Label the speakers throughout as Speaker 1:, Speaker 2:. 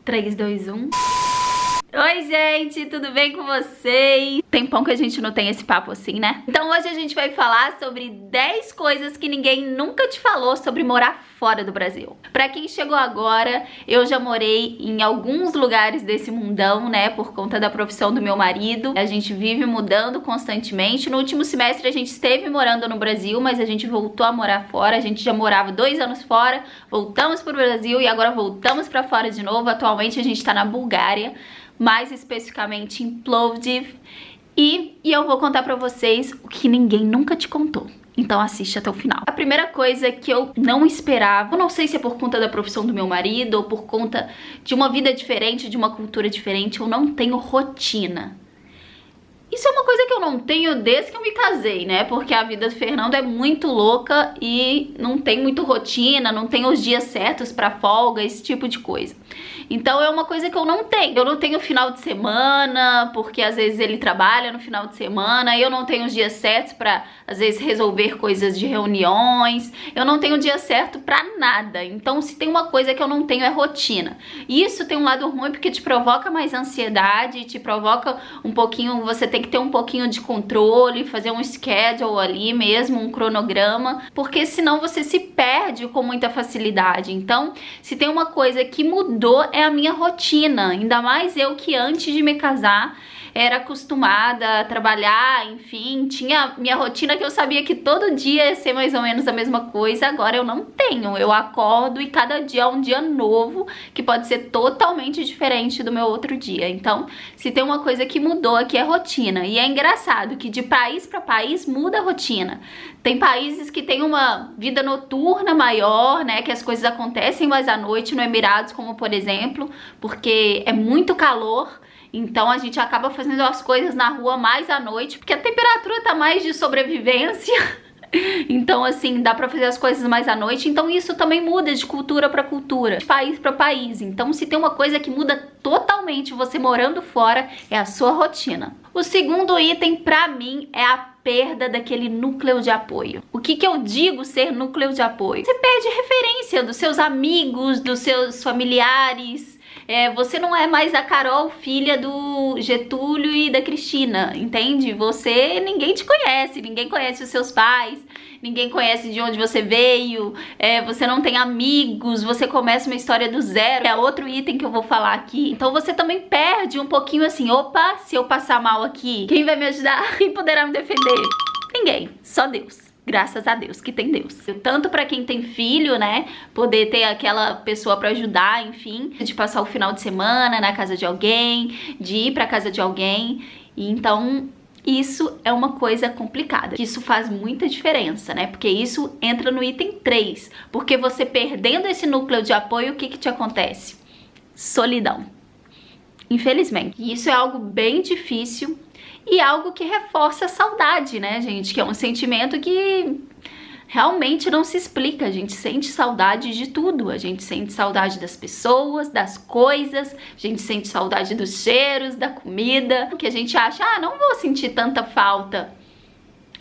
Speaker 1: 3, 2, 1. Oi, gente, tudo bem com vocês? Tempão que a gente não tem esse papo assim, né? Então hoje a gente vai falar sobre 10 coisas que ninguém nunca te falou sobre morar fora do Brasil. Pra quem chegou agora, eu já morei em alguns lugares desse mundão, né? Por conta da profissão do meu marido. A gente vive mudando constantemente. No último semestre a gente esteve morando no Brasil, mas a gente voltou a morar fora. A gente já morava 2 anos fora, voltamos pro Brasil e agora voltamos pra fora de novo. Atualmente a gente tá na Bulgária, mais especificamente em Plovdiv, e eu vou contar pra vocês o que ninguém nunca te contou. Então assiste até o final. A primeira coisa que eu não esperava, eu não sei se é por conta da profissão do meu marido ou por conta de uma vida diferente, de uma cultura diferente, eu não tenho rotina. Isso é uma coisa que eu não tenho desde que eu me casei, né? Porque a vida do Fernando é muito louca e não tem muito rotina, não tem os dias certos pra folga, esse tipo de coisa. Então é uma coisa que eu não tenho. Eu não tenho final de semana, porque às vezes ele trabalha no final de semana. Eu não tenho os dias certos pra, às vezes, resolver coisas de reuniões. Eu não tenho dia certo pra nada. Então se tem uma coisa que eu não tenho é rotina. E isso tem um lado ruim porque te provoca mais ansiedade, te provoca um pouquinho, você tem que ter um pouquinho de controle, fazer um schedule ali mesmo, um cronograma, porque senão você se perde com muita facilidade. Então, se tem uma coisa que mudou é a minha rotina, ainda mais eu que antes de me casar era acostumada a trabalhar, enfim, tinha minha rotina que eu sabia que todo dia ia ser mais ou menos a mesma coisa. Agora eu não tenho, eu acordo e cada dia é um dia novo que pode ser totalmente diferente do meu outro dia. Então, se tem uma coisa que mudou aqui é rotina. E é engraçado que de país para país muda a rotina. Tem países que têm uma vida noturna maior, né, que as coisas acontecem mais à noite, no Emirados, como por exemplo, porque é muito calor. Então a gente acaba fazendo as coisas na rua mais à noite, porque a temperatura tá mais de sobrevivência. Então assim, dá pra fazer as coisas mais à noite. Então isso também muda de cultura pra cultura, de país pra país. Então se tem uma coisa que muda totalmente você morando fora, é a sua rotina. O segundo item pra mim é a perda daquele núcleo de apoio. O que eu digo ser núcleo de apoio? Você perde referência dos seus amigos, dos seus familiares. Você não é mais a Carol, filha do Getúlio e da Cristina, entende? Ninguém te conhece, ninguém conhece os seus pais, ninguém conhece de onde você veio, você não tem amigos, você começa uma história do zero, é outro item que eu vou falar aqui. Então você também perde um pouquinho assim, opa, se eu passar mal aqui, quem vai me ajudar? Quem poderá me defender? Ninguém, só Deus. Graças a Deus que tem Deus. Tanto pra quem tem filho, né, poder ter aquela pessoa pra ajudar, enfim, de passar o final de semana na casa de alguém, de ir pra casa de alguém. E então isso é uma coisa complicada. Isso faz muita diferença, né? Porque isso entra no item 3. Porque você perdendo esse núcleo de apoio, o que te acontece? Solidão. Infelizmente. E isso é algo bem difícil. E algo que reforça a saudade, né, gente? Que é um sentimento que realmente não se explica. A gente sente saudade de tudo. A gente sente saudade das pessoas, das coisas. A gente sente saudade dos cheiros, da comida. Que a gente acha, não vou sentir tanta falta.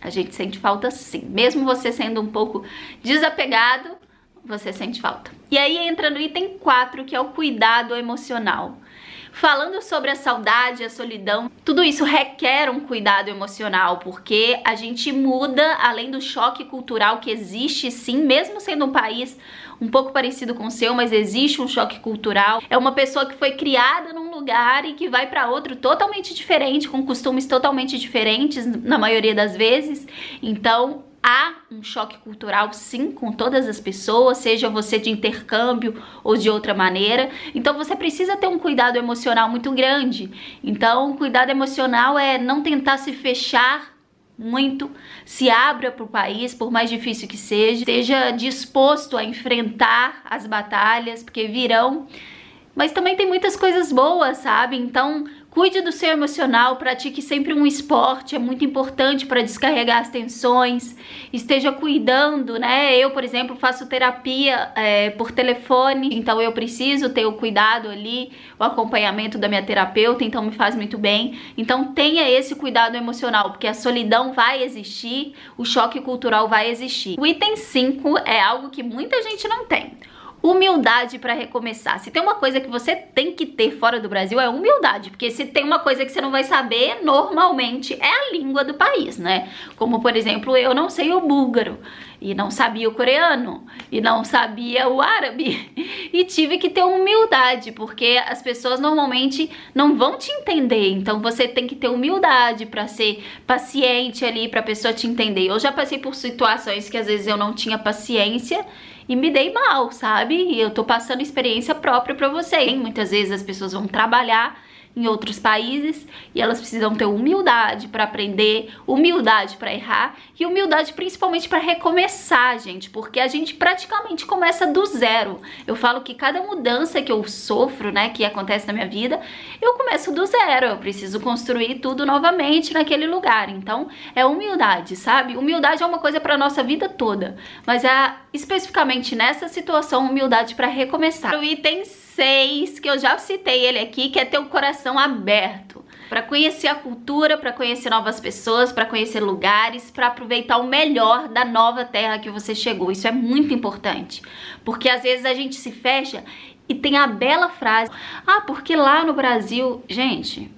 Speaker 1: A gente sente falta sim. Mesmo você sendo um pouco desapegado, você sente falta. E aí entra no item 4, que é o cuidado emocional. Falando sobre a saudade, a solidão, tudo isso requer um cuidado emocional, porque a gente muda, além do choque cultural que existe sim, mesmo sendo um país um pouco parecido com o seu, mas existe um choque cultural. É uma pessoa que foi criada num lugar e que vai para outro totalmente diferente, com costumes totalmente diferentes na maioria das vezes. Então há um choque cultural sim com todas as pessoas, seja você de intercâmbio ou de outra maneira. Então você precisa ter um cuidado emocional muito grande. Então o cuidado emocional é não tentar se fechar muito, se abra para o país, por mais difícil que seja, esteja disposto a enfrentar as batalhas, porque virão. Mas também tem muitas coisas boas, sabe? Então cuide do seu emocional, pratique sempre um esporte, é muito importante para descarregar as tensões, esteja cuidando, né? Eu, por exemplo, faço terapia por telefone, então eu preciso ter o cuidado ali, o acompanhamento da minha terapeuta, então me faz muito bem. Então tenha esse cuidado emocional, porque a solidão vai existir, o choque cultural vai existir. O item 5 é algo que muita gente não tem. humildade para recomeçar. Se tem uma coisa que você tem que ter fora do Brasil é humildade, porque se tem uma coisa que você não vai saber, normalmente é a língua do país, né? Como, por exemplo, eu não sei o búlgaro, e não sabia o coreano, e não sabia o árabe, e tive que ter humildade, porque as pessoas normalmente não vão te entender, então você tem que ter humildade para ser paciente ali, para a pessoa te entender. Eu já passei por situações que às vezes eu não tinha paciência e me dei mal, sabe? E eu tô passando experiência própria pra você. Muitas vezes as pessoas vão trabalhar em outros países e elas precisam ter humildade para aprender, humildade para errar e humildade principalmente para recomeçar, gente, porque a gente praticamente começa do zero. Eu falo que cada mudança que eu sofro, né, que acontece na minha vida, eu começo do zero, eu preciso construir tudo novamente naquele lugar. Então, é humildade, sabe? Humildade é uma coisa para nossa vida toda, mas é especificamente nessa situação, humildade para recomeçar. O item 6, que eu já citei ele aqui, que é ter o coração aberto para conhecer a cultura, para conhecer novas pessoas, para conhecer lugares, para aproveitar o melhor da nova terra que você chegou. Isso é muito importante, porque às vezes a gente se fecha e tem a bela frase: ah, porque lá no Brasil... Gente,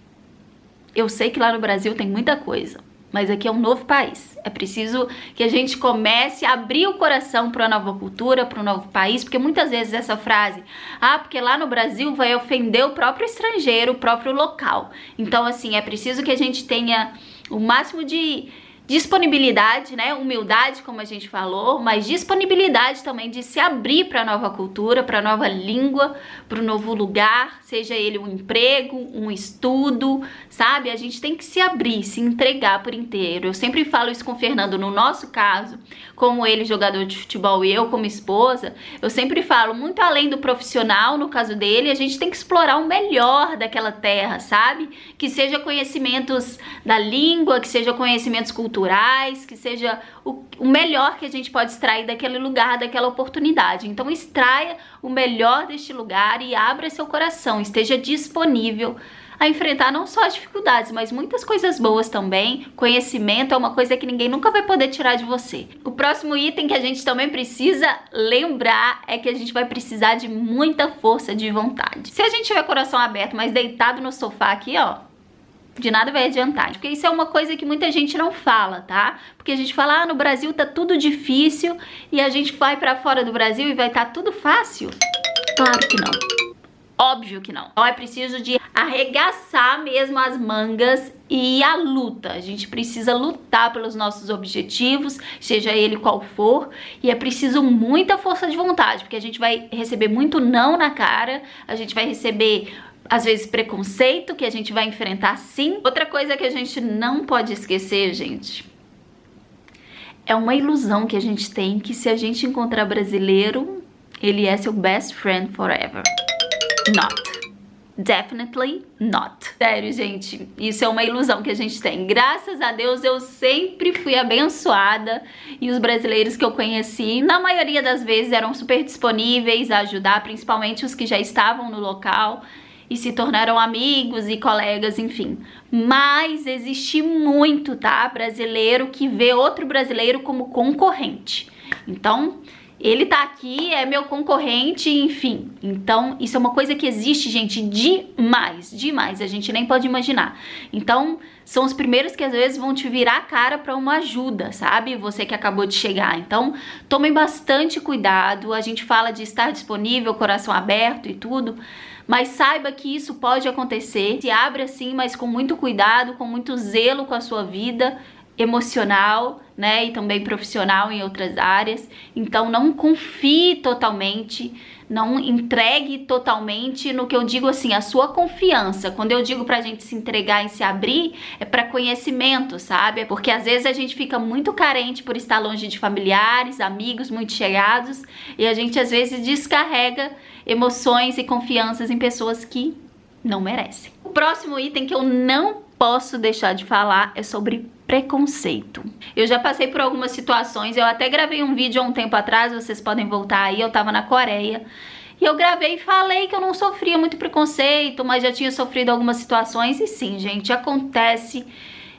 Speaker 1: eu sei que lá no Brasil tem muita coisa, mas aqui é um novo país. É preciso que a gente comece a abrir o coração para uma nova cultura, para um novo país, porque muitas vezes essa frase, ah, porque lá no Brasil vai ofender o próprio estrangeiro, o próprio local. Então, assim, é preciso que a gente tenha o máximo de disponibilidade, né, humildade, como a gente falou, mas disponibilidade também de se abrir para a nova cultura, para a nova língua, para o novo lugar, seja ele um emprego, um estudo, sabe? A gente tem que se abrir, se entregar por inteiro. Eu sempre falo isso com o Fernando, no nosso caso, como ele jogador de futebol e eu como esposa, eu sempre falo, muito além do profissional, no caso dele, a gente tem que explorar o melhor daquela terra, sabe? Que seja conhecimentos da língua, que seja conhecimentos culturais, que seja o melhor que a gente pode extrair daquele lugar, daquela oportunidade. Então extraia o melhor deste lugar e abra seu coração, esteja disponível a enfrentar não só as dificuldades, mas muitas coisas boas também. Conhecimento é uma coisa que ninguém nunca vai poder tirar de você. O próximo item que a gente também precisa lembrar é que a gente vai precisar de muita força de vontade. Se a gente tiver coração aberto, mas deitado no sofá aqui, ó, de nada vai adiantar, porque isso é uma coisa que muita gente não fala, tá? Porque a gente fala, ah, no Brasil tá tudo difícil e a gente vai pra fora do Brasil e vai estar tudo fácil? Claro que não. Óbvio que não. Então é preciso de arregaçar mesmo as mangas e a luta. A gente precisa lutar pelos nossos objetivos, seja ele qual for, e é preciso muita força de vontade, porque a gente vai receber muito não na cara, a gente vai receber às vezes preconceito que a gente vai enfrentar, sim. Outra coisa que a gente não pode esquecer, gente, é uma ilusão que a gente tem que se a gente encontrar brasileiro, ele é seu best friend forever. Not. Definitely not. Sério, gente, isso é uma ilusão que a gente tem. Graças a Deus eu sempre fui abençoada e os brasileiros que eu conheci, na maioria das vezes, eram super disponíveis a ajudar, principalmente os que já estavam no local e se tornaram amigos e colegas, enfim. Mas existe muito, tá? Brasileiro que vê outro brasileiro como concorrente. Então, ele tá aqui, é meu concorrente, enfim. Então, isso é uma coisa que existe, gente, demais, demais. A gente nem pode imaginar. Então, são os primeiros que às vezes vão te virar a cara pra uma ajuda, sabe? Você que acabou de chegar. Então, tomem bastante cuidado. A gente fala de estar disponível, coração aberto e tudo, mas saiba que isso pode acontecer. Se abre assim, mas com muito cuidado, com muito zelo com a sua vida emocional, né, e também profissional em outras áreas. Então não confie totalmente, não entregue totalmente no que eu digo assim, a sua confiança. Quando eu digo pra gente se entregar e se abrir, é pra conhecimento, sabe? Porque às vezes a gente fica muito carente por estar longe de familiares, amigos muito chegados, e a gente às vezes descarrega emoções e confianças em pessoas que não merecem. O próximo item que eu não posso deixar de falar é sobre preconceito. Eu já passei por algumas situações, eu até gravei um vídeo há um tempo atrás, vocês podem voltar aí, eu tava na Coreia, e eu gravei e falei que eu não sofria muito preconceito, mas já tinha sofrido algumas situações, e sim, gente, acontece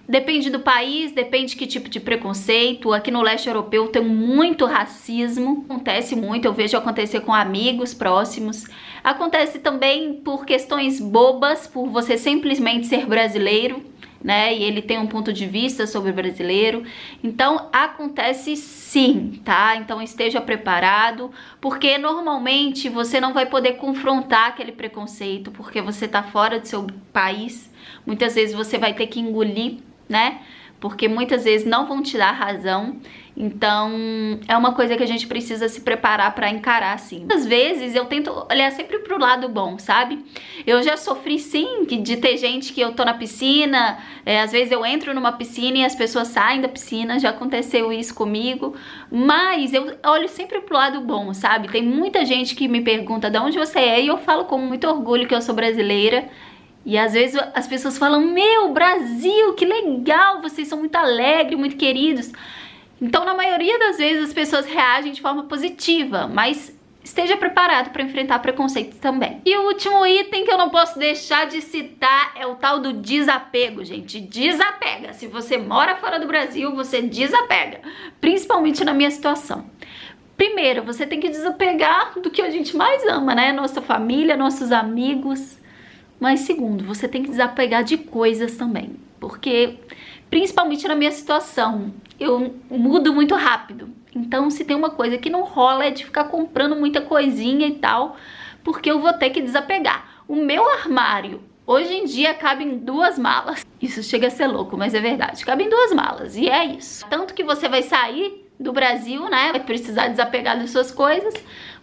Speaker 1: Depende do país, depende que tipo de preconceito. Aqui no leste europeu tem muito racismo, acontece muito, eu vejo acontecer com amigos próximos. Acontece também por questões bobas, por você simplesmente ser brasileiro, né? E ele tem um ponto de vista sobre o brasileiro. Então acontece sim, tá? Então esteja preparado, porque normalmente você não vai poder confrontar aquele preconceito, porque você tá fora do seu país. Muitas vezes você vai ter que engolir, né? Porque muitas vezes não vão te dar razão. Então é uma coisa que a gente precisa se preparar para encarar, assim. Às vezes eu tento olhar sempre pro lado bom, sabe? Eu já sofri sim de ter gente que eu tô na piscina, às vezes eu entro numa piscina e as pessoas saem da piscina, já aconteceu isso comigo, mas eu olho sempre pro lado bom, sabe? Tem muita gente que me pergunta de onde você é e eu falo com muito orgulho que eu sou brasileira. E às vezes as pessoas falam, meu, Brasil, que legal, vocês são muito alegres, muito queridos. Então, na maioria das vezes, as pessoas reagem de forma positiva, mas esteja preparado para enfrentar preconceito também. E o último item que eu não posso deixar de citar é o tal do desapego, gente. Desapega. Se você mora fora do Brasil, você desapega. Principalmente na minha situação. Primeiro, você tem que desapegar do que a gente mais ama, né? Nossa família, nossos amigos. Mas segundo, você tem que desapegar de coisas também, porque principalmente na minha situação, eu mudo muito rápido. Então se tem uma coisa que não rola é de ficar comprando muita coisinha e tal, porque eu vou ter que desapegar. O meu armário hoje em dia cabe em 2 malas. Isso chega a ser louco, mas é verdade. Cabe em 2 malas e é isso. Tanto que você vai sair do Brasil, né? Vai precisar desapegar das suas coisas.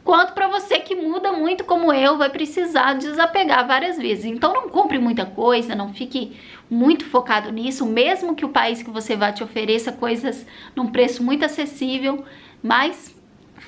Speaker 1: Quanto para você que muda muito como eu, vai precisar desapegar várias vezes. Então não compre muita coisa, não fique muito focado nisso, mesmo que o país que você vai te ofereça coisas num preço muito acessível, mas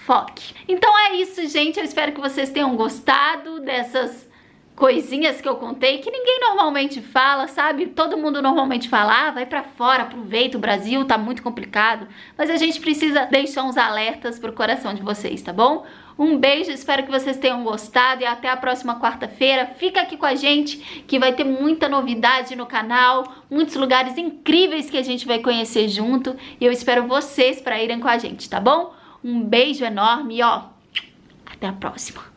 Speaker 1: foque. Então é isso, gente. Eu espero que vocês tenham gostado dessas coisinhas que eu contei, que ninguém normalmente fala, sabe? Todo mundo normalmente fala, vai pra fora, aproveita, o Brasil tá muito complicado. Mas a gente precisa deixar uns alertas pro coração de vocês, tá bom? Um beijo, espero que vocês tenham gostado e até a próxima quarta-feira. Fica aqui com a gente que vai ter muita novidade no canal, muitos lugares incríveis que a gente vai conhecer junto e eu espero vocês para irem com a gente, tá bom? Um beijo enorme e ó, até a próxima.